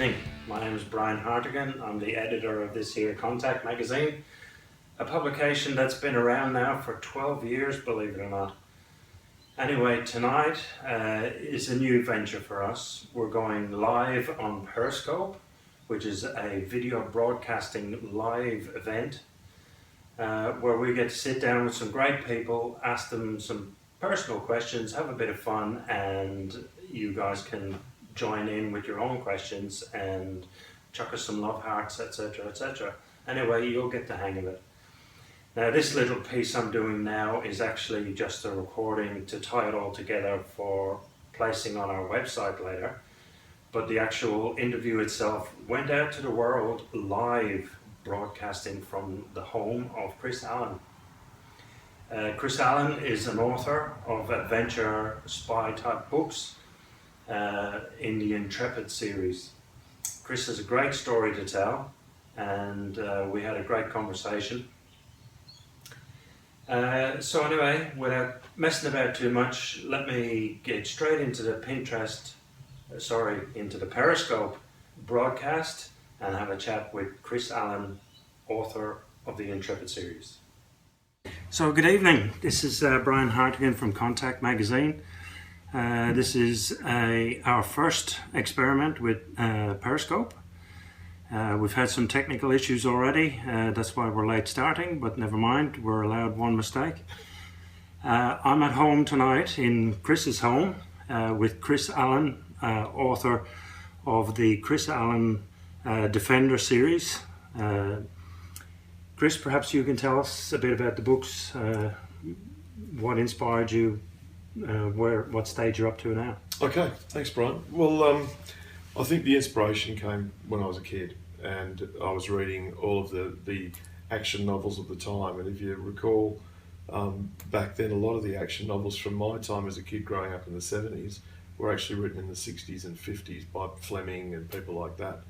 evening. My name is Brian Hartigan. I'm the editor of this here Contact magazine, a publication that's been around now for 12 years, believe it or not. Anyway, tonight is a new venture for us. We're going live on Periscope, which is a video broadcasting live event where we get to sit down with some great people, ask them some personal questions, have a bit of fun, and you guys can join in with your own questions and chuck us some love hearts, etc., etc. Anyway, you'll get the hang of it. Now, this little piece I'm doing now is actually just a recording to tie it all together for placing on our website later. But the actual interview itself went out to the world live, broadcasting from the home of Chris Allen. Chris Allen is an author of adventure spy type books in the Intrepid series. Chris has a great story to tell, and we had a great conversation. So anyway, without messing about too much, let me get straight into the into the Periscope broadcast and have a chat with Chris Allen, author of the Intrepid series. So good evening, this is Brian Hartigan from Contact magazine. This is our first experiment with Periscope. We've had some technical issues already, that's why we're late starting, but never mind, we're allowed one mistake. I'm at home tonight in Chris's home with Chris Allen, author of the Chris Allen Defender series. Chris, perhaps you can tell us a bit about the books, what inspired you, what stage you're up to now. Okay, thanks Brian. Well, I think the inspiration came when I was a kid and I was reading all of the action novels of the time, and if you recall, back then a lot of the action novels from my time as a kid growing up in the 70s were actually written in the 60s and 50s by Fleming and people like that.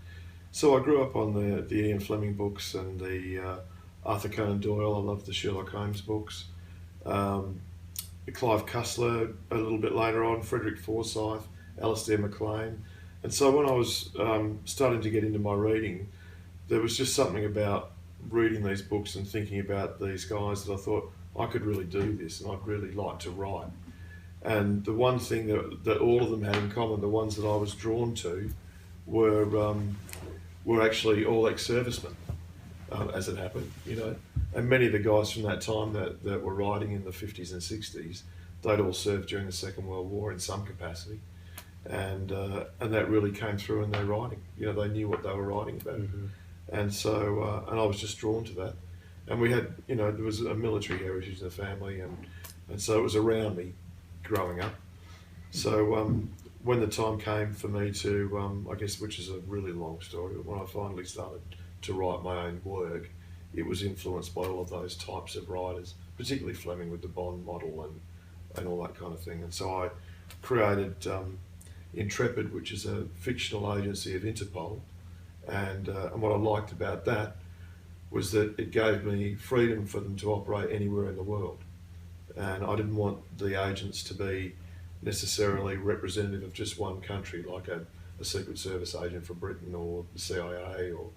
So I grew up on the Ian Fleming books and the Arthur Conan Doyle. I loved the Sherlock Holmes books. Clive Cussler a little bit later on, Frederick Forsyth, Alistair MacLean. And so when I was starting to get into my reading, there was just something about reading these books and thinking about these guys that I thought, I could really do this and I'd really like to write. And the one thing that all of them had in common, the ones that I was drawn to, were actually all ex-servicemen, as it happened, you know. And many of the guys from that time that were writing in the 50s and 60s, they'd all served during the Second World War in some capacity. And that really came through in their writing. You know, they knew what they were writing about. Mm-hmm. And so, and I was just drawn to that. And we had, you know, there was a military heritage in the family, and so it was around me growing up. So when the time came for me to, I guess, which is a really long story, but when I finally started to write my own work, it was influenced by all of those types of writers, particularly Fleming with the Bond model and all that kind of thing. And so I created Intrepid, which is a fictional agency of Interpol, and what I liked about that was that it gave me freedom for them to operate anywhere in the world, and I didn't want the agents to be necessarily representative of just one country, like a Secret Service agent for Britain or the CIA or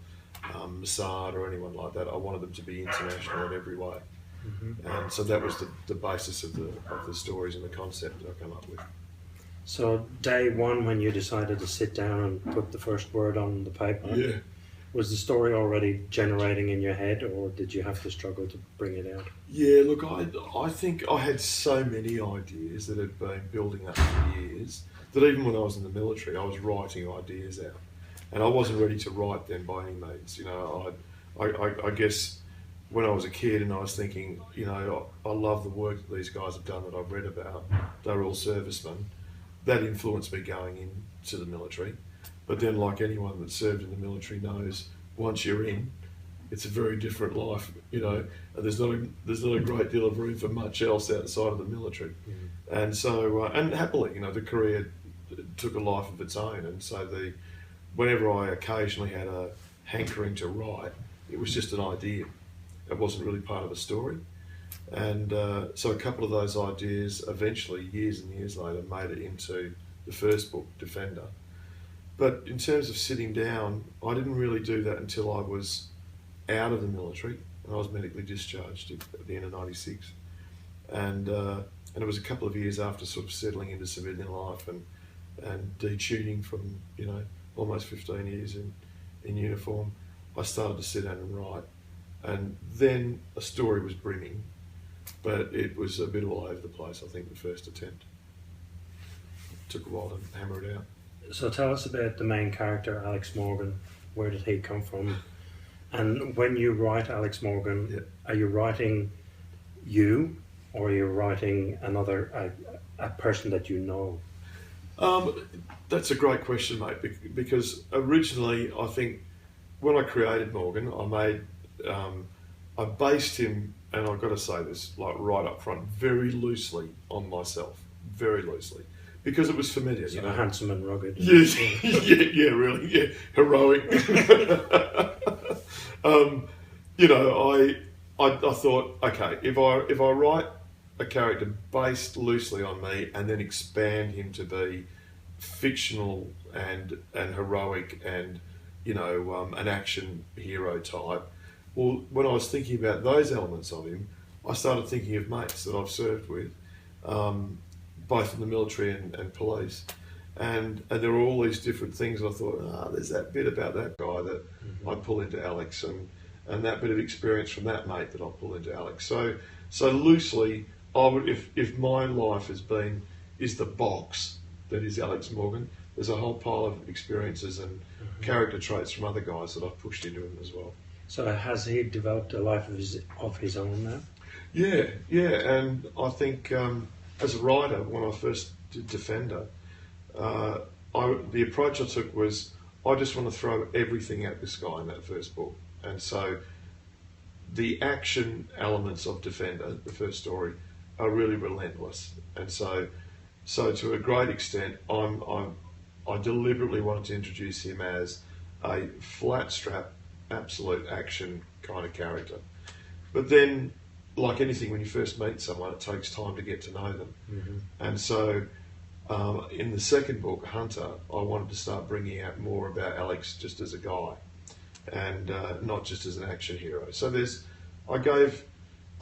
Mossad or anyone like that. I wanted them to be international in every way. Mm-hmm. And so that was the basis of the stories and the concept that I come up with. So day one, when you decided to sit down and put the first word on the paper, yeah, was the story already generating in your head, or did you have to struggle to bring it out? Yeah, look, I think I had so many ideas that had been building up for years that even when I was in the military, I was writing ideas out, and I wasn't ready to write them by any means. You know, I guess when I was a kid and I was thinking, you know, I love the work that these guys have done that I've read about. They're all servicemen. That influenced me going into the military. But then, like anyone that served in the military knows, once you're in, it's a very different life, you know. There's not a great deal of room for much else outside of the military. Mm-hmm. And so, and happily, you know, the career took a life of its own. And so whenever I occasionally had a hankering to write, it was just an idea. It wasn't really part of a story. And so a couple of those ideas eventually, years and years later, made it into the first book, Defender. But in terms of sitting down, I didn't really do that until I was out of the military, and I was medically discharged at the end of '96, and it was a couple of years after sort of settling into civilian life and detuning from almost 15 years in uniform. I started to sit down and write, and then a story was brimming, but it was a bit all over the place. I think the first attempt took a while to hammer it out. So tell us about the main character, Alex Morgan. Where did he come from? And when you write Alex Morgan, Yeah. are you writing you, or are you writing a person that you know? That's a great question, mate, because originally I think when I created Morgan, I based him, and I've got to say this like right up front, very loosely on myself, very loosely, because it was familiar. So handsome and rugged. Yes, yeah, really, yeah, heroic. I thought, okay, if I write a character based loosely on me and then expand him to be fictional and heroic and an action hero type. Well, when I was thinking about those elements of him, I started thinking of mates that I've served with, both in the military and police, and there were all these different things. I thought, there's that bit about that guy that I'd pull into Alex, and that bit of experience from that mate that I'll pull into Alex. So loosely, I would, if my life is the box that is Alex Morgan, there's a whole pile of experiences and character traits from other guys that I've pushed into him as well. So has he developed a life of his own now? Yeah, and I think as a writer, when I first did Defender, the approach I took was I just want to throw everything at this guy in that first book, and so the action elements of Defender, the first story, are really relentless, and so to a great extent, I deliberately wanted to introduce him as a flat strap, absolute action kind of character. But then, like anything, when you first meet someone, it takes time to get to know them. And so, in the second book, Hunter, I wanted to start bringing out more about Alex just as a guy, and not just as an action hero. So I gave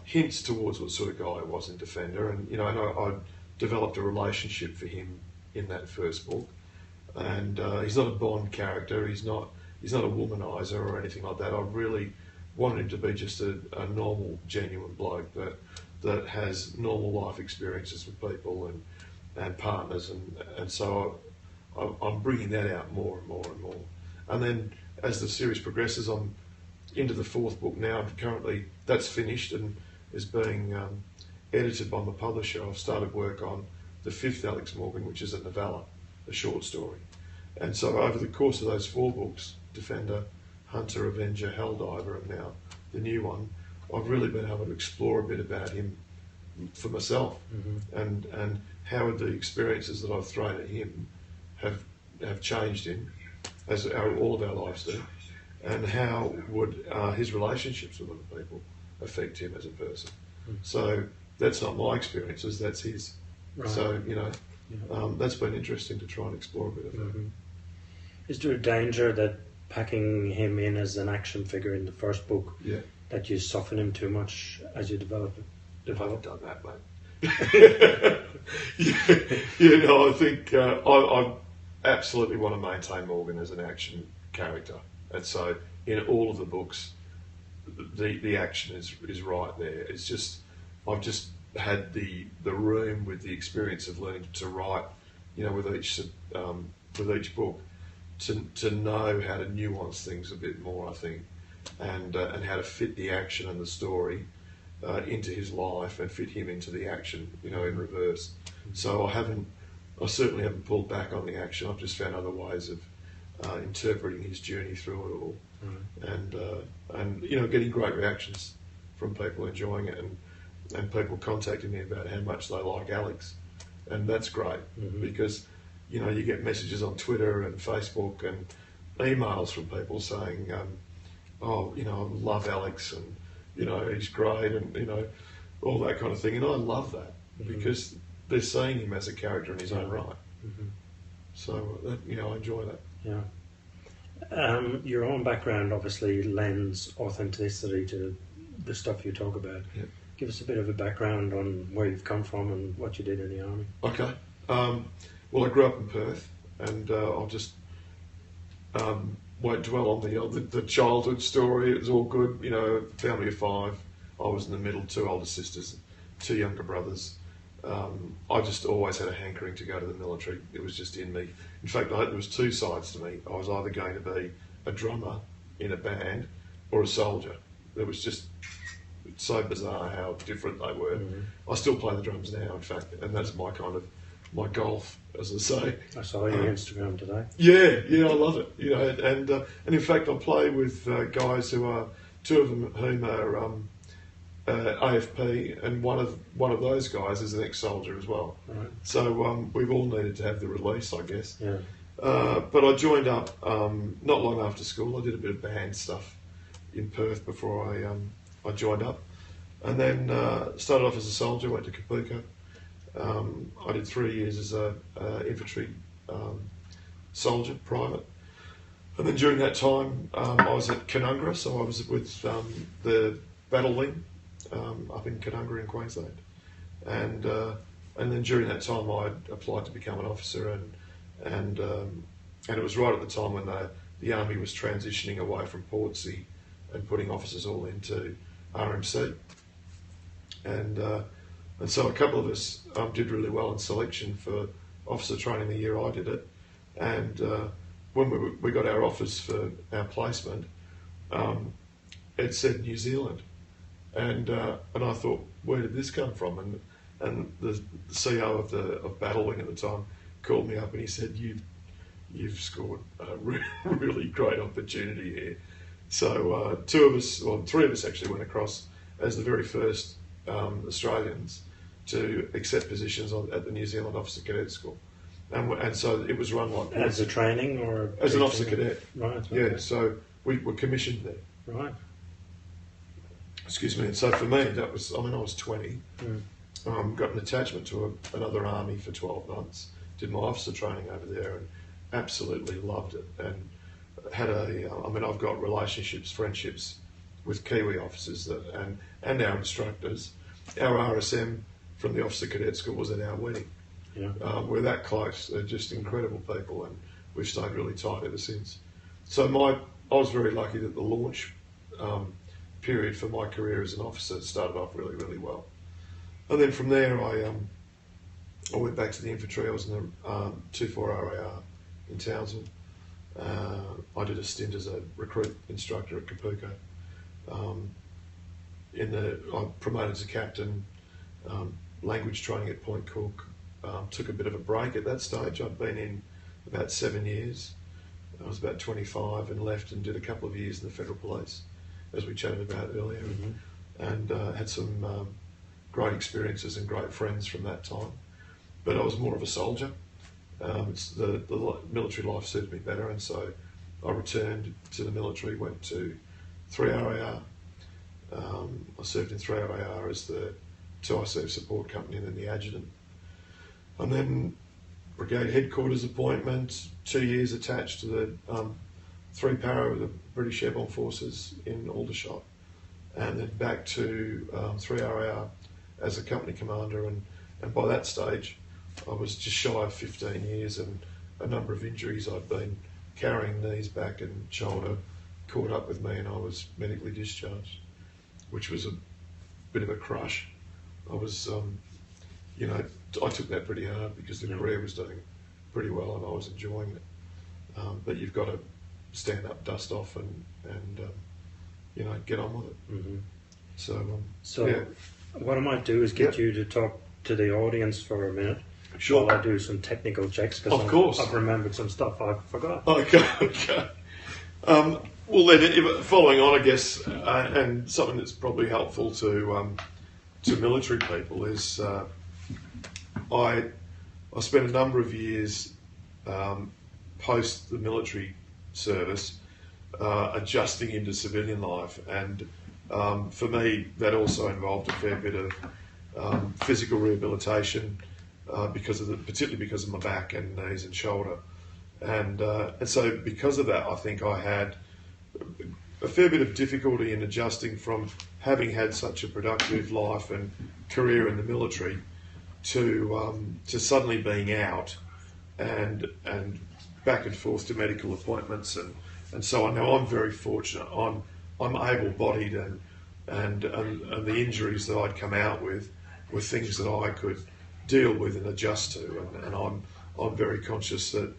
hints towards what sort of guy I was in Defender, and I developed a relationship for him in that first book. And he's not a Bond character. He's not a womanizer or anything like that. I really wanted him to be just a normal, genuine bloke that has normal life experiences with people and partners, and so I'm bringing that out more and more and more. And then as the series progresses, I'm into the fourth book now. Currently, that's finished and is being edited by my publisher. I've started work on the fifth Alex Morgan, which is a novella, a short story. And so over the course of those four books, Defender, Hunter, Avenger, Helldiver, and now the new one, I've really been able to explore a bit about him for myself, and how the experiences that I've thrown at him have changed him, as all of our lives do, and how would his relationships with other people affect him as a person. So that's not my experiences, that's his. Right. So, that's been interesting to try and explore a bit of that. Is there a danger that packing him in as an action figure in the first book, that you soften him too much as you develop it? I've done that, mate. I think I absolutely want to maintain Morgan as an action character. And so in all of the books, the action is right there. It's just, I've just had the room with the experience of learning to write, with each book, to know how to nuance things a bit more, I think, and how to fit the action and the story into his life and fit him into the action, in reverse. So I certainly haven't pulled back on the action. I've just found other ways of interpreting his journey through it all, and getting great reactions from people enjoying it, and people contacting me about how much they like Alex, and that's great because you get messages on Twitter and Facebook and emails from people saying, I love Alex, and he's great, and all that kind of thing, and I love that because they're seeing him as a character in his own right. So I enjoy that. Yeah. Your own background obviously lends authenticity to the stuff you talk about. Yeah. Give us a bit of a background on where you've come from and what you did in the army. Okay. Well, I grew up in Perth, and I'll just won't dwell on the childhood story. It was all good, you know. Family of 5. I was in the middle, 2 older sisters, 2 younger brothers. I just always had a hankering to go to the military. It was just in me. In fact, there was 2 sides to me. I was either going to be a drummer in a band or a soldier. It was just so bizarre how different they were. Mm-hmm. I still play the drums now, in fact, and that's my golf, as I say. I saw your Instagram today. Yeah, I love it. You know, and in fact, I play with guys who are 2 of them whom are AFP, and one of those guys is an ex-soldier as well. Right. So we've all needed to have the release, I guess. Yeah. But I joined up not long after school. I did a bit of band stuff in Perth before I joined up, and then started off as a soldier. Went to Kapuka. I did 3 years as a infantry soldier, private, and then during that time I was at Canungra, so I was with the battle wing up in Canungra in Queensland, and then during that time I applied to become an officer, and it was right at the time when the army was transitioning away from Portsea and putting officers all into RMC, and so a couple of us did really well in selection for officer training the year I did it, and when we got our offers for our placement, it said New Zealand, and I thought, where did this come from? And the CEO of Battle Wing at the time called me up and he said, you've scored a really great opportunity here. So 3 of us actually went across as the very first Australians to accept positions at the New Zealand Officer Cadet School, and so it was run like as a training or as an officer cadet. Right. Okay. Yeah. So we were commissioned there. Right. Excuse me. And so for me, that was, I was 20. Got an attachment to another army for 12 months. Did my officer training over there and absolutely loved it. And had I've got relationships, friendships with Kiwi officers and our instructors. Our RSM from the Officer Cadet School was at our wedding. Yeah. We're that close. They're just incredible people, and we've stayed really tight ever since. So I was very lucky that the launch period for my career as an officer started off really, really well. And then from there, I went back to the infantry. I was in the 2-4 RAR in Townsville. I did a stint as a recruit instructor at Kapuka. I promoted to captain, language training at Point Cook. Took a bit of a break at that stage. I'd been in about 7 years. I was about 25 and left and did a couple of years in the Federal Police, as we chatted about earlier, and had some great experiences and great friends from that time. But I was more of a soldier. The military life suited me better, and so I returned to the military, went to 3 RAR. I served in 3 RAR as the 2IC support company and then the adjutant. And then brigade headquarters appointment, 2 years attached to the 3 Para of the British Airborne Forces in Aldershot, and then back to 3 RAR as a company commander, and by that stage I was just shy of 15 years, and a number of injuries. I'd been carrying knees, back and shoulder caught up with me, and I was medically discharged, which was a bit of a crush. I was, I took that pretty hard because the career was doing pretty well and I was enjoying it. But you've got to stand up, dust off, and get on with it. Mm-hmm. So yeah. What I might do is get you to talk to the audience for a minute. Sure. While I do some technical checks, because I've remembered some stuff I forgot. Okay. Well, then, following on, I guess, and something that's probably helpful to military people is I spent a number of years post the military service adjusting into civilian life, and for me that also involved a fair bit of physical rehabilitation particularly because of my back and knees and shoulder, and so because of that, I think I had a fair bit of difficulty in adjusting from having had such a productive life and career in the military to suddenly being out and back and forth to medical appointments and so on. Now I'm very fortunate. I'm able-bodied and the injuries that I'd come out with were things that I could deal with and adjust to, and I'm very conscious that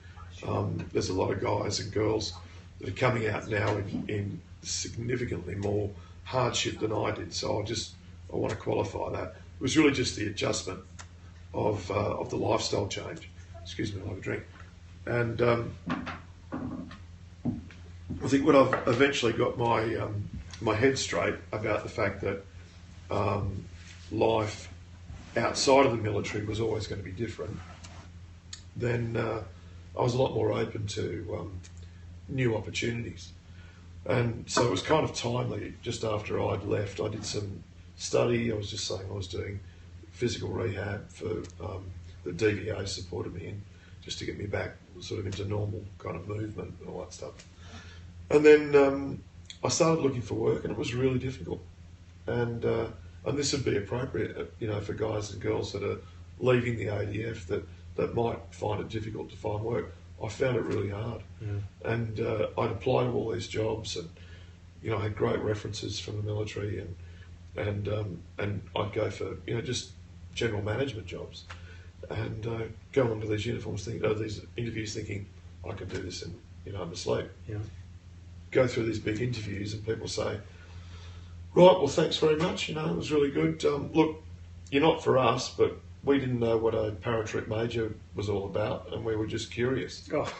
there's a lot of guys and girls that are coming out now in significantly more hardship than I did. So I want to qualify that. It was really just the adjustment of the lifestyle change. Excuse me, I'll have a drink. And I think when I've eventually got my head straight about the fact that life outside of the military was always going to be different, then I was a lot more open to new opportunities. And so it was kind of timely. Just after I'd left, I did some study. I was just saying I was doing physical rehab for the DVA supported me in, just to get me back sort of into normal kind of movement and all that stuff. And then I started looking for work, and it was really difficult. And this would be appropriate, for guys and girls that are leaving the ADF that might find it difficult to find work. I found it really hard. Yeah. And I'd apply to all these jobs, and I had great references from the military, and I'd go for just general management jobs, and go onto these these interviews thinking I could do this in my sleep. Yeah. Go through these big interviews, and people say, "Right, well, thanks very much. It was really good. Look, you're not for us, but we didn't know what a paratroop major was all about, and we were just curious." Oh.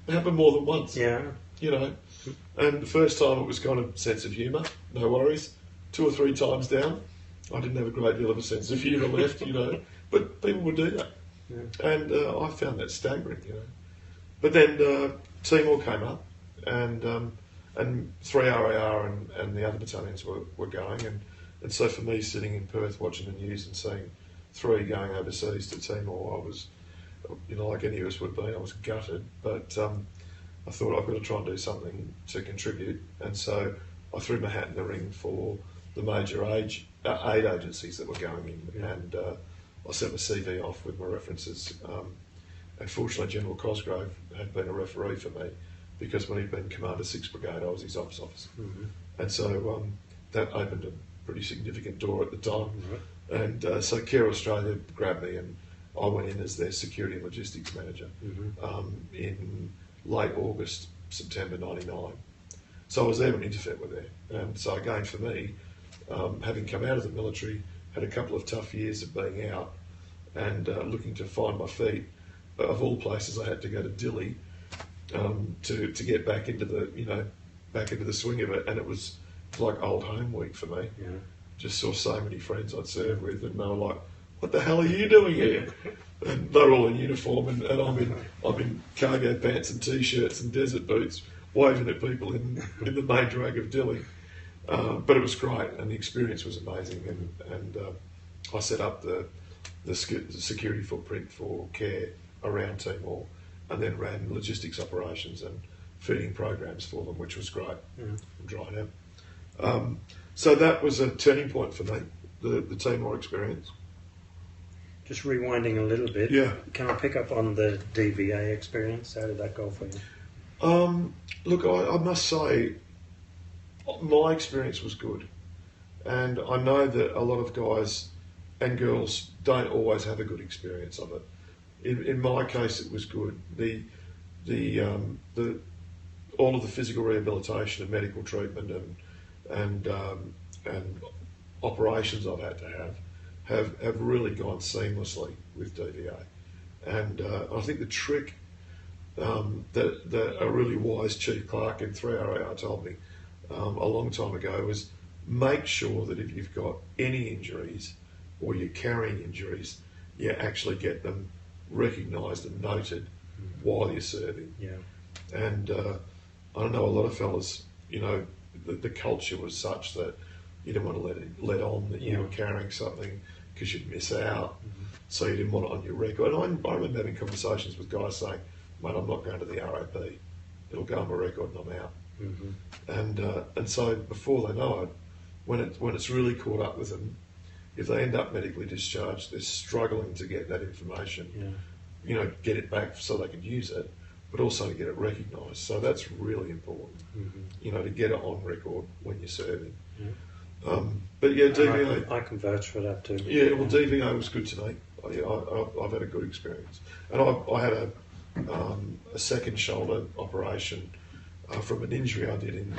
It happened more than once. Yeah. And the first time it was kind of sense of humour, no worries. 2 or 3 times down, I didn't have a great deal of a sense of humour left, but people would do that. Yeah. And I found that staggering, But then Timor came up, and 3RAR and the other battalions were going, and so for me, sitting in Perth watching the news and seeing 3 going overseas to Timor, I was, like any of us would be, I was gutted, but I thought I've got to try and do something to contribute, and so I threw my hat in the ring for the major aid agencies that were going in, and I sent my CV off with my references, and fortunately General Cosgrove had been a referee for me, because when he'd been Commander 6th Brigade, I was his ops officer, and so that opened a pretty significant door at the time. And so Care Australia grabbed me, and I went in as their security and logistics manager in late August, September '99. So I was there when Intrepid were there. And so again, for me, having come out of the military, had a couple of tough years of being out and looking to find my feet. But of all places, I had to go to Dili to get back into the swing of it, and it was like old home week for me. Yeah. Just saw so many friends I'd served with, and they were like, "What the hell are you doing here?" And they're all in uniform, and I'm in cargo pants and t-shirts and desert boots, waving at people in the main drag of Dili. But it was great, and the experience was amazing, and I set up the security footprint for Care around Timor, and then ran logistics operations and feeding programs for them, which was great. I'm drying out. So that was a turning point for me, the Timor experience. Just rewinding a little bit, Can I pick up on the DVA experience? How did that go for you? Look, I must say, my experience was good. And I know that a lot of guys and girls don't always have a good experience of it. In my case, it was good. All of the physical rehabilitation and medical treatment and operations I've had to have really gone seamlessly with DVA. And I think the trick that a really wise Chief Clerk in 3RAR told me a long time ago was, make sure that if you've got any injuries or you're carrying injuries, you actually get them recognised and noted while you're serving. Yeah. And I don't know, a lot of fellas, the culture was such that you didn't want to let on that you were carrying something because you'd miss out. So you didn't want it on your record. And I remember having conversations with guys saying, mate, I'm not going to the RAP. It'll go on my record and I'm out. And so before they know it, when it's really caught up with them, if they end up medically discharged, they're struggling to get that information, get it back so they can use it, but also to get it recognised. So that's really important, to get it on record when you're serving. But yeah, DVA. I can vouch for that too. Yeah, well, DVA was good to me. I've had a good experience, and I had a second shoulder operation from an injury I did in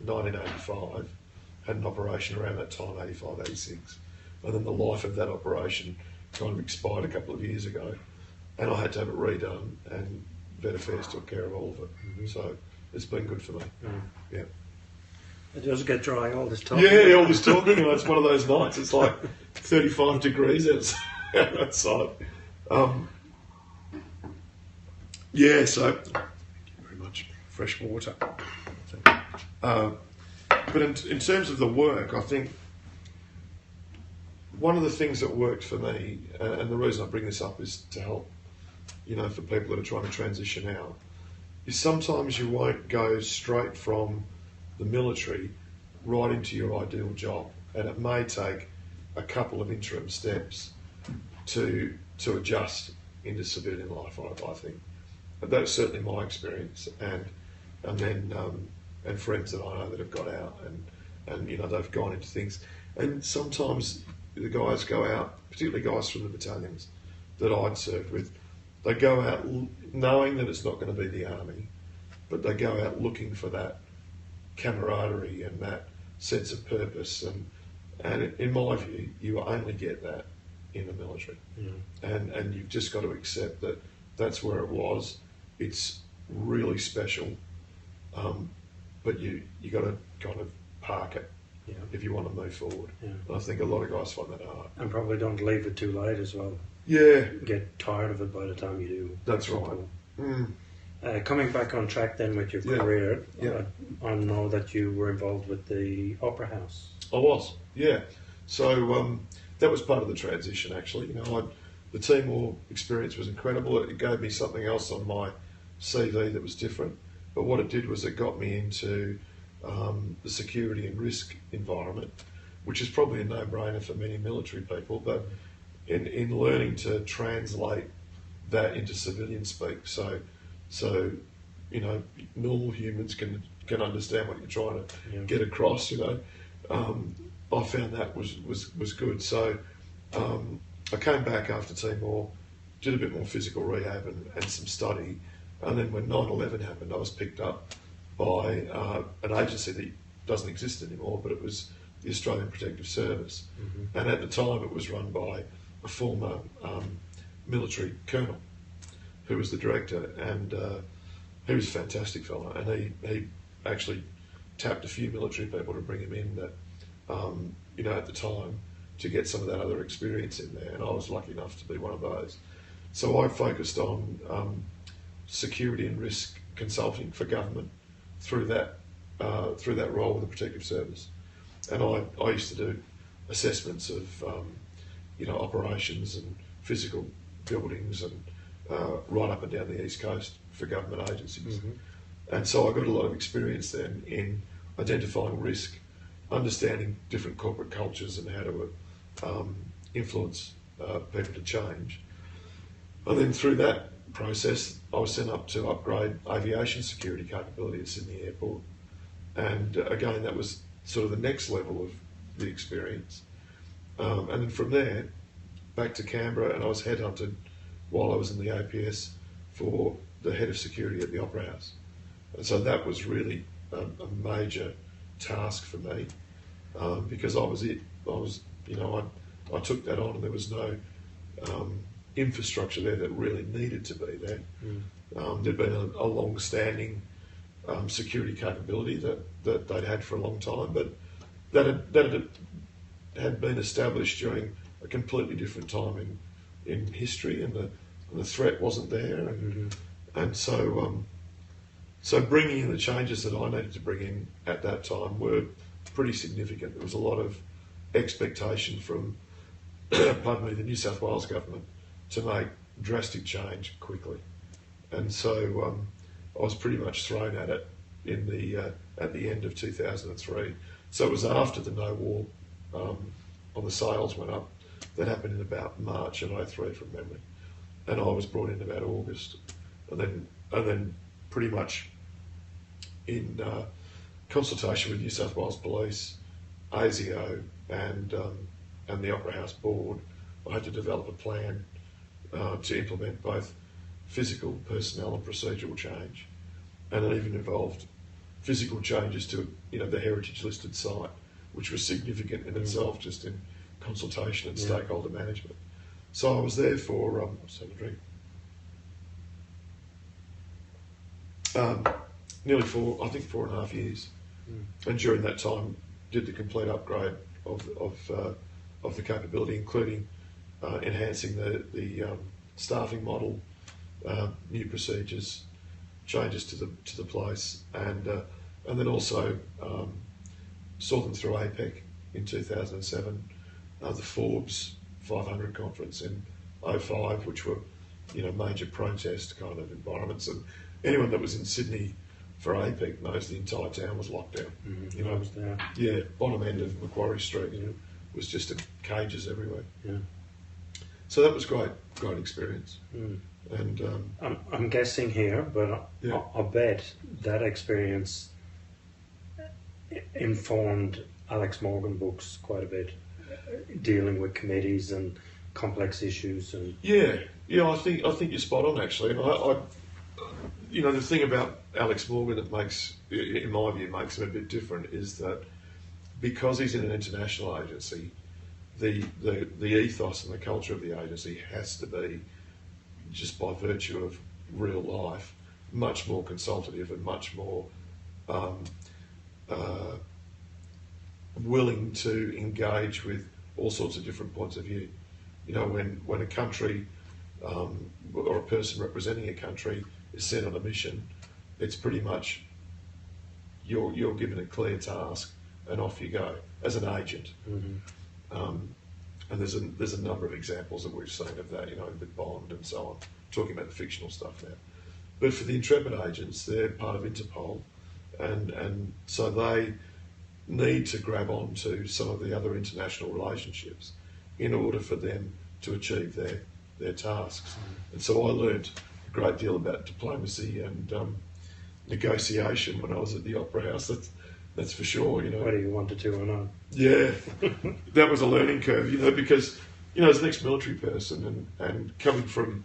1985. Had an operation around that time, 85, 86, and then the life of that operation kind of expired a couple of years ago, and I had to have it redone, and Vet Affairs took care of all of it. So it's been good for me. Yeah. It does get dry all this talking. Yeah, all this talking. It's one of those nights. It's like 35 degrees outside. So thank you very much. Fresh water. But in terms of the work, I think one of the things that worked for me, and the reason I bring this up is to help, for people that are trying to transition out, is sometimes you won't go straight from the military right into your ideal job, and it may take a couple of interim steps to adjust into civilian life. I think that's certainly my experience, and friends that I know that have got out and they've gone into things, and sometimes the guys go out, particularly guys from the battalions that I'd served with, they go out knowing that it's not going to be the army, but they go out looking for that camaraderie and that sense of purpose, and in my view, you only get that in the military, and you've just got to accept that that's where it was. It's really special, but you got to kind of park it if you want to move forward. And I think a lot of guys find that hard, and probably don't leave it too late as well. Get tired of it by the time you do. That's right. Coming back on track then with your career, I know that you were involved with the Opera House. I was, So that was part of the transition, actually. The Timor experience was incredible. It gave me something else on my CV that was different. But what it did was it got me into the security and risk environment, which is probably a no-brainer for many military people. But in learning to translate that into civilian speak, so normal humans can understand what you're trying to get across. I found that was good. So I came back after Timor, did a bit more physical rehab and some study, and then when 9/11 happened, I was picked up by an agency that doesn't exist anymore, but it was the Australian Protective Service, and at the time it was run by a former military colonel who was the director, and he was a fantastic fellow, and he actually tapped a few military people to bring him in that, at the time, to get some of that other experience in there, and I was lucky enough to be one of those. So I focused on security and risk consulting for government through that role with the Protective Service, and I used to do assessments of operations and physical buildings and right up and down the East Coast for government agencies. And so I got a lot of experience then in identifying risk, understanding different corporate cultures and how to influence people to change. And then through that process, I was sent up to upgrade aviation security capability at Sydney Airport. And again, that was sort of the next level of the experience. And then from there, back to Canberra, and I was headhunted while I was in the APS for the head of security at the Opera House. And so that was really a major task for me, because I took that on, and there was no infrastructure there that really needed to be there. There'd been a long-standing security capability that they'd had for a long time, but that had been established during a completely different time in history, and the threat wasn't there, and so bringing in the changes that I needed to bring in at that time were pretty significant. There was a lot of expectation from, the New South Wales government to make drastic change quickly, and so I was pretty much thrown at it in the at the end of 2003. So it was after the no war on the sales went up. That happened in about March of '03 from memory, and I was brought in about August, and then pretty much in consultation with New South Wales Police, ASIO, and the Opera House Board, I had to develop a plan to implement both physical, personnel, and procedural change, and it even involved physical changes to the heritage listed site, which was significant in itself, just in consultation and stakeholder management. So I was there for let's have a drink. Nearly 4.5 years, and during that time did the complete upgrade of the capability, including enhancing the staffing model, new procedures, changes to the place, and then also saw them through APEC in 2007, the Forbes 500 conference in '05, which were major protest kind of environments, and anyone that was in Sydney for APEC knows the entire town was locked down. I was there. Yeah, bottom end of Macquarie Street was just cages everywhere. Yeah. So that was great experience. And I'm guessing here, but I bet that experience informed Alex Morgan books quite a bit, dealing with committees and complex issues. And I think you're spot on actually. And I the thing about Alex Morgan that makes, in my view, makes him a bit different is that because he's in an international agency, the ethos and the culture of the agency has to be, just by virtue of real life, much more consultative and much more willing to engage with all sorts of different points of view. When a country or a person representing a country is sent on a mission, it's pretty much you're given a clear task and off you go as an agent. And there's a number of examples that we've seen of that, with Bond and so on, talking about the fictional stuff now. But for the Intrepid agents, they're part of Interpol, and so they need to grab onto some of the other international relationships in order for them to achieve their tasks. And so I learned a great deal about diplomacy and negotiation when I was at the Opera House. That's for sure. Whether you wanted to or not. Yeah, that was a learning curve. Because as an ex-military person and coming from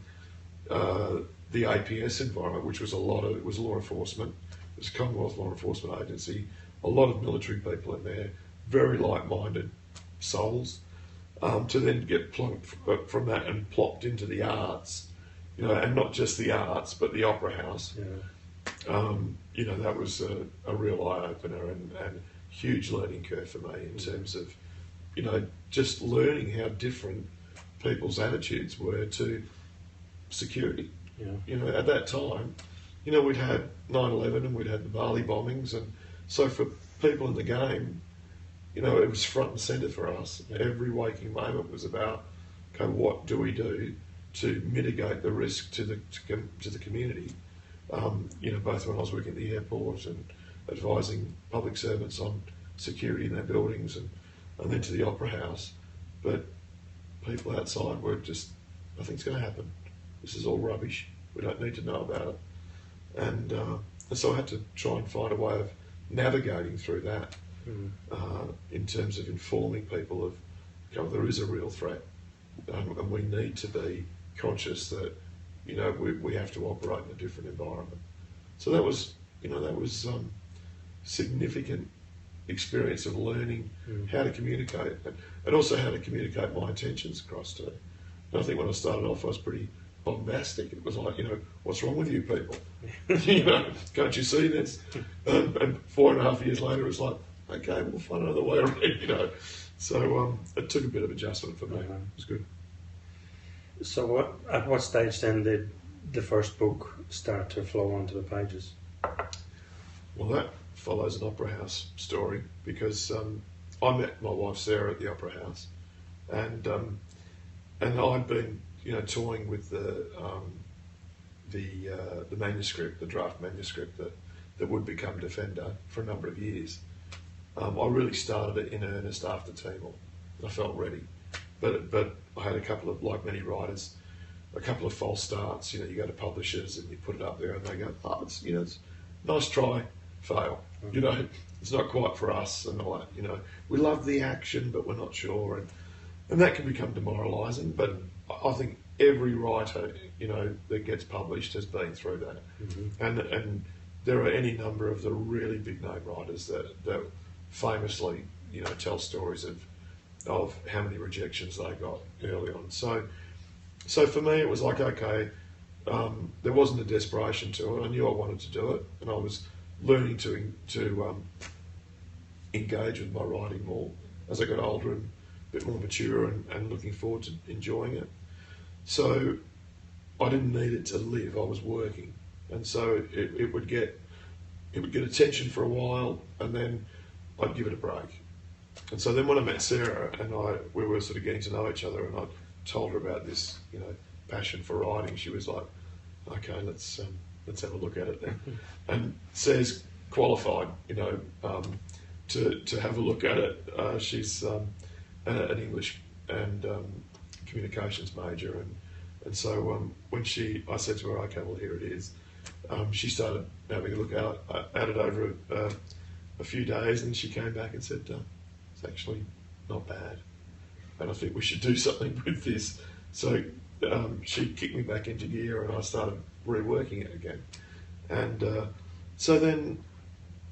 the APS environment, which was law enforcement, it was a Commonwealth Law Enforcement Agency, a lot of military people in there, very like-minded souls, to then get plunked from that and plopped into the arts, and not just the arts, but the Opera House. That was a real eye-opener and huge learning curve for me in terms of, just learning how different people's attitudes were to security. At that time, we'd had 9/11 and we'd had the Bali bombings, and so for people in the game, it was front and centre for us. Every waking moment was about, okay, what do we do to mitigate the risk to the community? Both when I was working at the airport and advising public servants on security in their buildings, and then to the Opera House. But people outside were just, nothing's going to happen. This is all rubbish. We don't need to know about it. And so I had to try and find a way of navigating through that in terms of informing people of, there is a real threat, and we need to be conscious that we have to operate in a different environment. So that was significant experience of learning how to communicate, and also how to communicate my intentions across to. And I think when I started off, I was pretty bombastic. It was like, what's wrong with you people? Can't you see this? And 4.5 years later, it was like, okay, we'll find another way around. So it took a bit of adjustment for me. It was good. So at what stage then did the first book start to flow onto the pages? Well, that follows an Opera House story, because I met my wife Sarah at the Opera House, and I'd been toying with the manuscript, the draft manuscript that would become Defender for a number of years. I really started it in earnest after Timor. I felt ready, but I had a couple of, like many writers, a couple of false starts. You go to publishers and you put it up there and they go, oh, it's nice try, fail. Mm-hmm. It's not quite for us, and all that. We love the action, but we're not sure, and that can become demoralising. But I think every writer, that gets published has been through that, and there are any number of the really big name writers that famously, tell stories of how many rejections they got early on. So for me, it was like, okay, there wasn't a desperation to it. I knew I wanted to do it, and I was learning to engage with my writing more as I got older and a bit more mature and looking forward to enjoying it. So I didn't need it to live. I was working, and so it would get attention for a while, and then I'd give it a break. And so then when I met Sarah and we were sort of getting to know each other, and I told her about this, passion for writing, she was like, okay, let's have a look at it then. And Sarah's qualified, to have a look at it. She's an English and communications major, and so when I said to her, okay, well, here it is, she started having a look at it over a few days, and she came back and said, it's actually not bad, and I think we should do something with this. So she kicked me back into gear, and I started reworking it again. And so then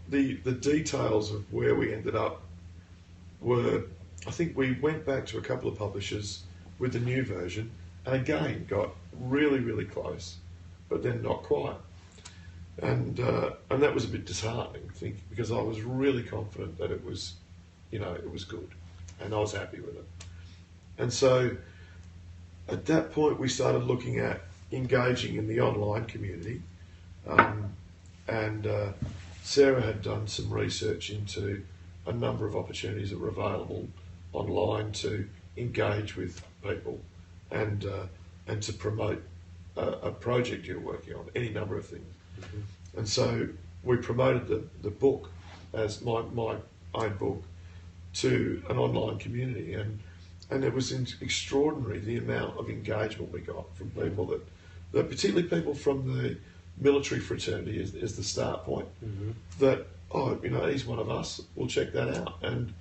the details of where we ended up were, I think we went back to a couple of publishers with the new version, and again got really, really close, but then not quite. And that was a bit disheartening, I think, because I was really confident that it was good, and I was happy with it. And so at that point, we started looking at engaging in the online community, and Sarah had done some research into a number of opportunities that were available online to engage with people and to promote a project you're working on, any number of things. Mm-hmm. And so we promoted the book as my own book to an online community, and it was extraordinary the amount of engagement we got from people that particularly people from the military fraternity is the start point. Mm-hmm. That he's one of us. We'll check that out, and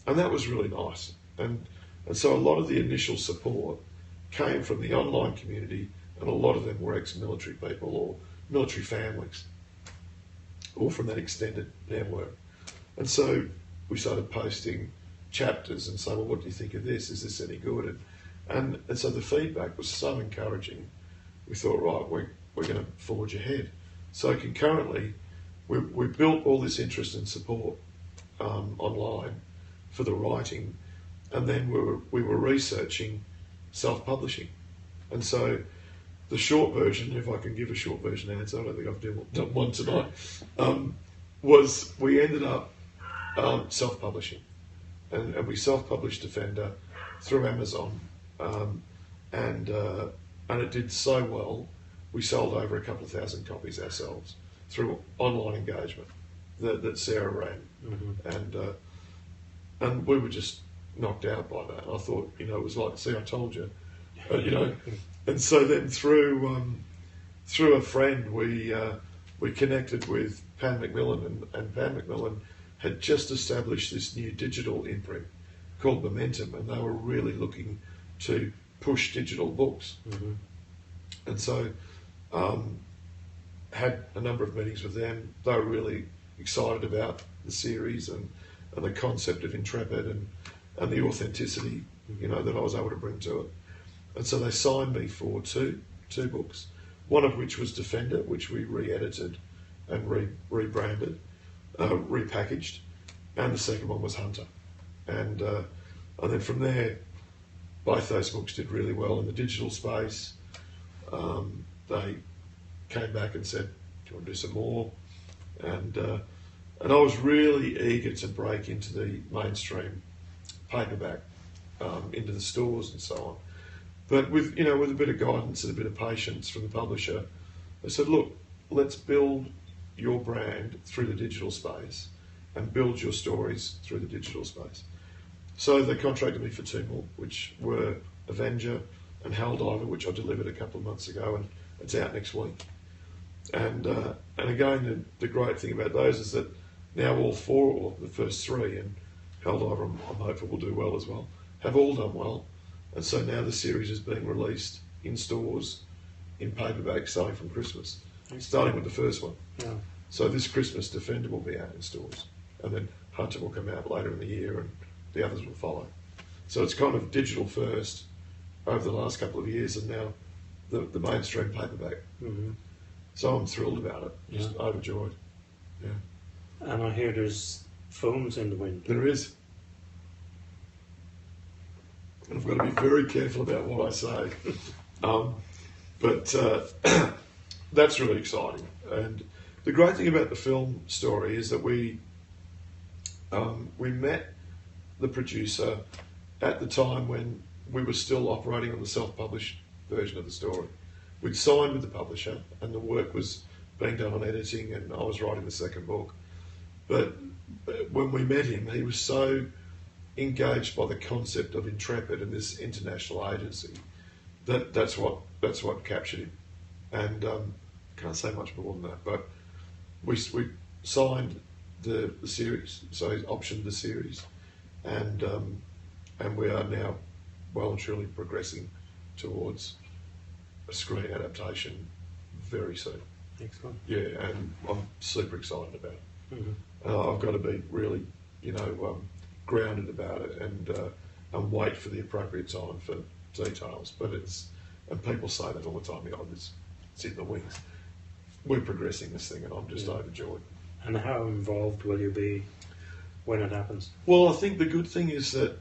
that was really nice. And so a lot of the initial support came from the online community, and a lot of them were ex-military people or military families, or from that extended network. And so we started posting chapters and say, well, what do you think of this? Is this any good? And so the feedback was so encouraging. We thought, right, we're going to forge ahead. So concurrently, we built all this interest and support online for the writing, and then we were researching self-publishing. And so the short version, if I can give a short version answer, I don't think I've done one tonight, was we ended up self-publishing. And we self-published Defender through Amazon, and it did so well. We sold over a couple of thousand copies ourselves through online engagement that Sarah ran, mm-hmm. And we were just knocked out by that. I thought, it was like, see, I told you, And so then through a friend, we connected with Pan Macmillan, and Pan Macmillan had just established this new digital imprint called Momentum, and they were really looking to push digital books. Mm-hmm. And so had a number of meetings with them. They were really excited about the series and the concept of Intrepid and the authenticity, that I was able to bring to it. And so they signed me for two books, one of which was Defender, which we re-edited and rebranded, repackaged, and the second one was Hunter. And then from there, both those books did really well in the digital space. They came back and said, do you want to do some more? And I was really eager to break into the mainstream paperback, into the stores and so But with a bit of guidance and a bit of patience from the publisher, they said, look, let's build your brand through the digital space and build your stories through the digital space. So they contracted me for 2 more, which were Avenger and Helldiver, which I delivered a couple of months ago, and it's out next week. And again, the great thing about those is that now all 4, or the first 3, and Helldiver I'm hopeful will do well as well, have all done well. And so now the series is being released in stores, in paperback, starting from Christmas, starting with the first one. Yeah. So this Christmas, Defender will be out in stores, and then Hunter will come out later in the year, and the others will follow. So it's kind of digital first over the last couple of years, and now the mainstream paperback. Mm-hmm. So I'm thrilled about it, just overjoyed. Yeah. And I hear there's films in the wind. There is. And I've got to be very careful about what I say. But that's really exciting. And the great thing about the film story is that we met the producer at the time when we were still operating on the self-published version of the story. We'd signed with the publisher and the work was being done on editing, and I was writing the second book. But when we met him, he was so engaged by the concept of Intrepid and this international agency that's what captured him. And can't say much more than that. But we signed the series, so he's optioned the series, and we are now well and truly progressing towards a screen adaptation very soon. Excellent. Yeah, and I'm super excited about it. Mm-hmm. I've got to be really, grounded about it and wait for the appropriate time for details. But and people say that all the time. It's in the wings. We're progressing this thing, and I'm just overjoyed. And how involved will you be when it happens? Well, I think the good thing is that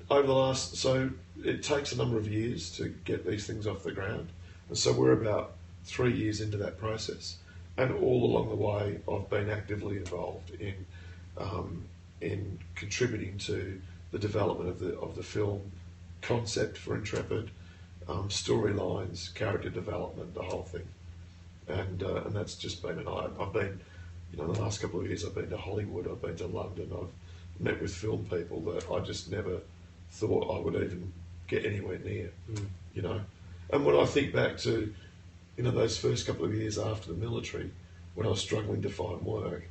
so it takes a number of years to get these things off the ground. And so we're about 3 years into that process. And all along the way, I've been actively involved in contributing to the development of the film concept for Intrepid, storylines, character development, the whole thing. And that's just been I've been, the last couple of years I've been to Hollywood, I've been to London, I've met with film people that I just never thought I would even get anywhere near, And when I think back to, those first couple of years after the military, when I was struggling to find work,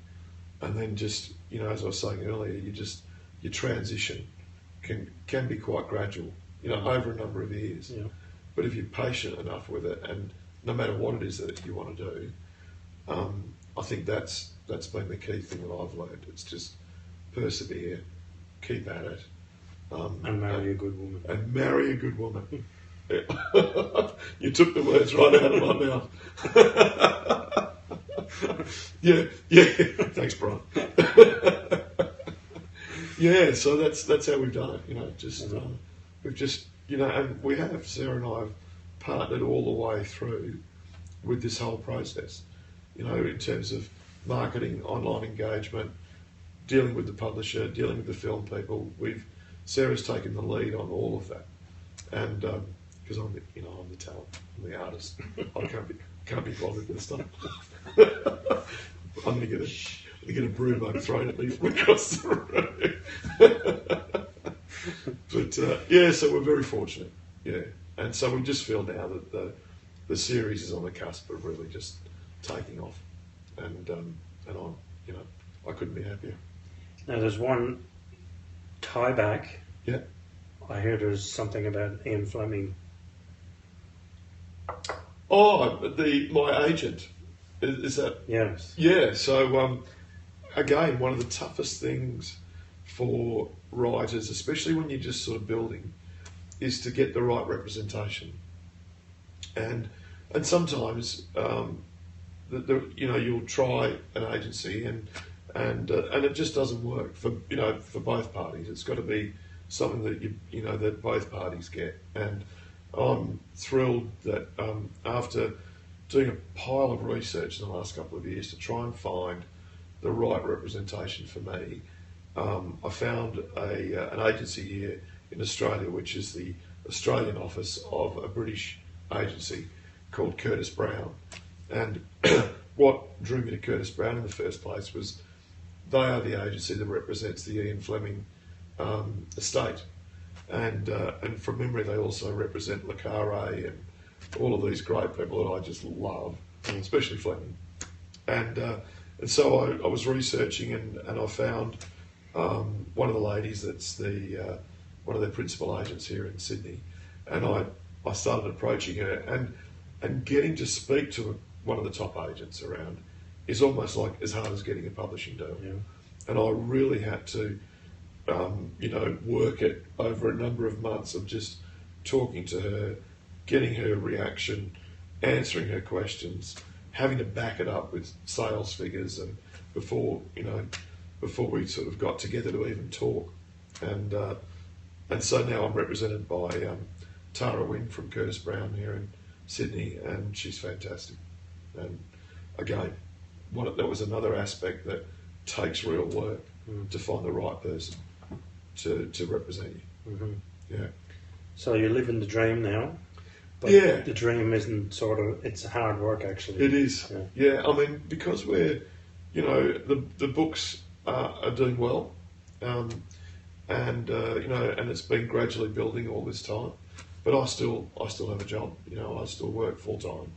and then just, as I was saying earlier, your transition can be quite gradual, over a number of years. Yeah. But if you're patient enough with it, and no matter what it is that you want to do, I think that's been the key thing that I've learned. It's just persevere, keep at it. And marry a good woman. And marry a good woman. You took the words right out of my mouth. Yeah. Thanks, Brian. Yeah, so that's how we've done it. We've just and we have, Sarah and I have partnered all the way through with this whole process. In terms of marketing, online engagement, dealing with the publisher, dealing with the film people. Sarah's taken the lead on all of that, and because I'm the talent, I'm the artist. I can't be bothered with this stuff. I'm going to get a broom mug thrown at me from across the room. But so we're very fortunate. Yeah, and so we just feel now that the series is on the cusp of really just taking off, and I'm I couldn't be happier. Now there's one tie back. Yeah. I hear there's something about Ian Fleming. Oh, my agent. Is that? Yes. Yeah. So again, one of the toughest things for writers, especially when you're just sort of building, is to get the right representation. And sometimes you'll try an agency and it just doesn't work for both parties. It's got to be something that that both parties get. And I'm thrilled that after doing a pile of research in the last couple of years to try and find the right representation for me, I found an agency here in Australia, which is the Australian office of a British agency called Curtis Brown. And what drew me to Curtis Brown in the first place was they are the agency that represents the Ian Fleming estate. And from memory, they also represent Le Carre and all of these great people that I just love, especially Fleming. And so I was researching and I found one of the ladies that's one of their principal agents here in Sydney, and I started approaching her and getting to speak to one of the top agents around is almost like as hard as getting a publishing deal. Yeah. And I really had to work it over a number of months of just talking to her, getting her reaction, answering her questions, having to back it up with sales figures, and before we sort of got together to even talk. And so now I'm represented by Tara Wynn from Curtis Brown here in Sydney, and she's fantastic. And again, that was another aspect that takes real work to find the right person to represent you. Mm-hmm. Yeah. So you're living the dream now, but yeah. the dream isn't it's hard work actually. It is. Yeah. I mean, because we're, the books are doing well, and it's been gradually building all this time, but I still have a job. I still work full time,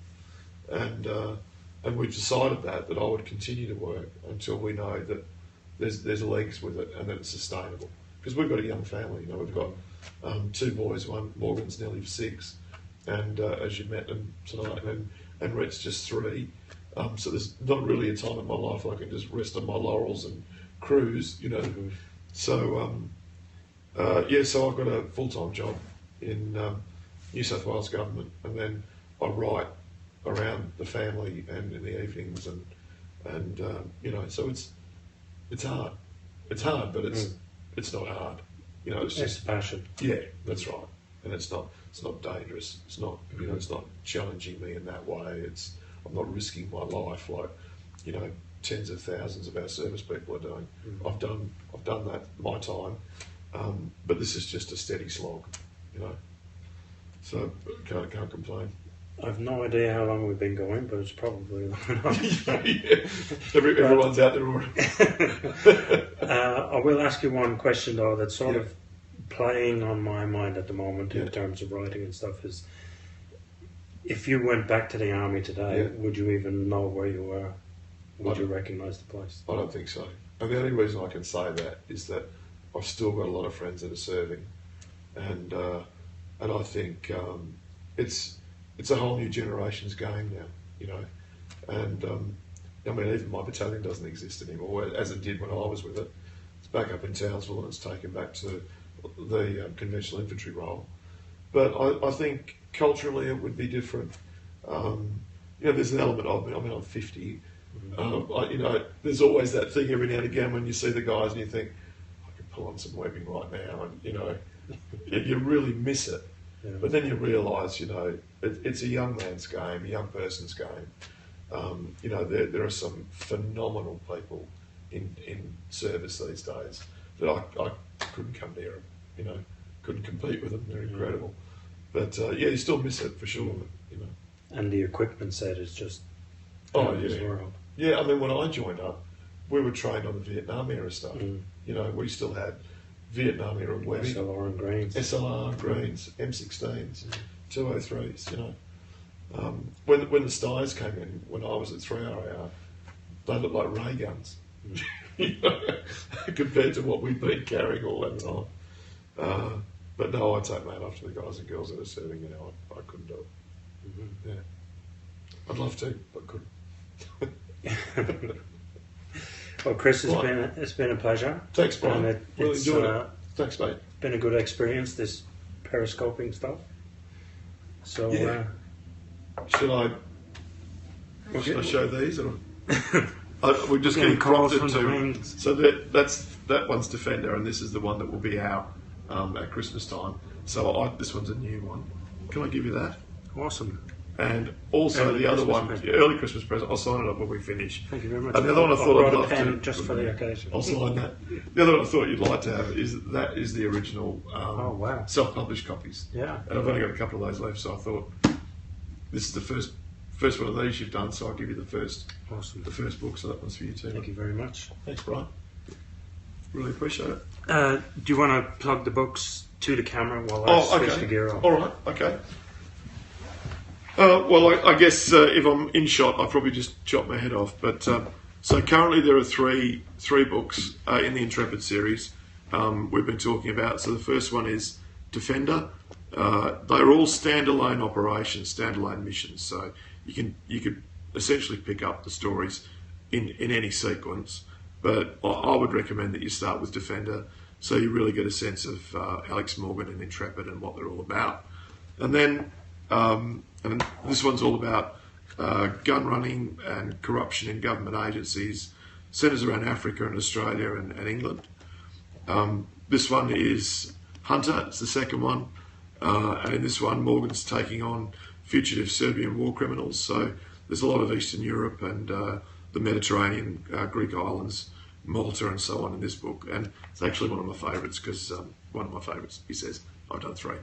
and we've decided that I would continue to work until we know that there's legs with it and that it's sustainable. Because we've got a young family. We've got 2 boys. Morgan's nearly 6, and as you met them tonight, and Rhett's just 3. So there's not really a time in my life I can just rest on my laurels and cruise. Mm-hmm. So so I've got a full-time job in New South Wales government, and then I write around the family and in the evenings, and so it's hard. It's hard, but it's not hard. It's just passion. Yeah, that's right. And it's not dangerous. It's not it's not challenging me in that way. I'm not risking my life like tens of thousands of our service people are doing. I've done that my time, but this is just a steady slog, So can't complain. I've no idea how long we've been going, but it's probably long enough. Everyone's out there already. I will ask you one question though that's sort of playing on my mind at the moment in terms of writing and stuff is, if you went back to the army today, would you even know where you were? Would you recognise the place? I don't think so. And the only reason I can say that is that I've still got a lot of friends that are serving, and I think it's a whole new generation's game now, and even my battalion doesn't exist anymore, as it did when I was with it. It's back up in Townsville and it's taken back to the conventional infantry role. But I think culturally it would be different. There's an element of me. I'm 50. There's always that thing every now and again when you see the guys and you think, I could pull on some webbing right now, and you really miss it. Yeah. But then you realise, it's a young man's game, a young person's game. There are some phenomenal people in service these days that I couldn't come near them, couldn't compete with them. They're incredible. But you still miss it for sure. And the equipment set is just world. Yeah, I mean, when I joined up, we were trained on the Vietnam era stuff. We still had Vietnam era webbing, SLR and greens, M16s, 203s. When the Styres came in, when I was at 3RAR, they looked like ray guns compared to what we'd been carrying all that time. But no, I take my hat off to the guys and girls that are serving. I couldn't do it. Mm-hmm. Yeah, I'd love to, but couldn't. Well, Chris, it's been a pleasure. Thanks, Brian. Really enjoyed it. Thanks, mate. Been a good experience, this periscoping stuff. So, should I show these? Or we're just getting getting prompted calls from the to. wings. So that one's Defender, and this is the one that will be out at Christmas time. So this one's a new one. Can I give you that? Awesome. And also Early the other Christmas one, present. early Christmas present. I'll sign it up when we finish. Thank you very much. And the other one I thought I'd brought a like pen to just for the occasion. I'll sign that. The other one I thought you'd like to have is the original Oh, wow. self-published copies. Yeah. And I've only got a couple of those left, so I thought this is the first one of these you've done, so I'll give you the first Awesome. book. So that one's for you too. Thank you very much. Thanks, Brian. Really appreciate it. Do you want to plug the books to the camera while I switch the gear off? All right. Okay. Well, I guess if I'm in shot, I'll probably just chop my head off. But so currently there are three books in the Intrepid series we've been talking about. So the first one is Defender. They're all standalone operations, standalone missions. So you could essentially pick up the stories in any sequence. But I would recommend that you start with Defender, so you really get a sense of Alex Morgan and Intrepid and what they're all about. And then and this one's all about gun running and corruption in government agencies, centres around Africa and Australia and England. This one is Hunter, it's the second one. And in this one, Morgan's taking on fugitive Serbian war criminals. So there's a lot of Eastern Europe and the Mediterranean, Greek islands, Malta and so on in this book. And it's actually one of my favourites because he says, I've done three.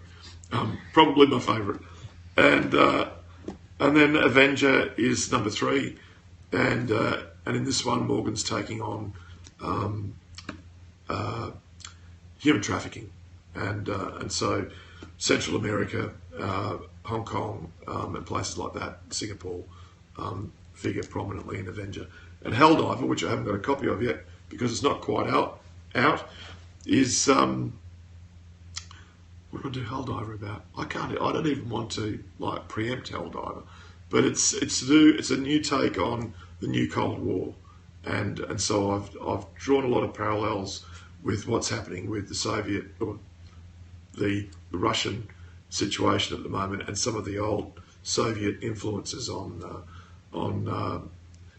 Probably my favourite. And then Avenger is number 3. And in this one, Morgan's taking on human trafficking. And so Central America, Hong Kong, and places like that, Singapore, figure prominently in Avenger. And Helldiver, which I haven't got a copy of yet because it's not quite out, is what do I do Helldiver about? I don't even want to preempt Helldiver, but it's a new take on the new Cold War, and so I've drawn a lot of parallels with what's happening with the Soviet or the Russian situation at the moment, and some of the old Soviet influences on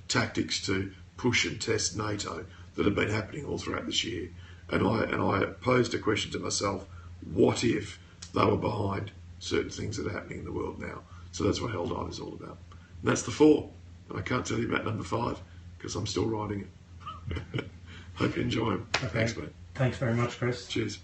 tactics to push and test NATO that have been happening all throughout this year. And I posed a question to myself: what if they were behind certain things that are happening in the world now? So that's what Helldive is all about. And that's the 4. And I can't tell you about number 5 because I'm still writing it. Hope you enjoy them. Okay. Thanks, mate. Thanks very much, Chris. Cheers.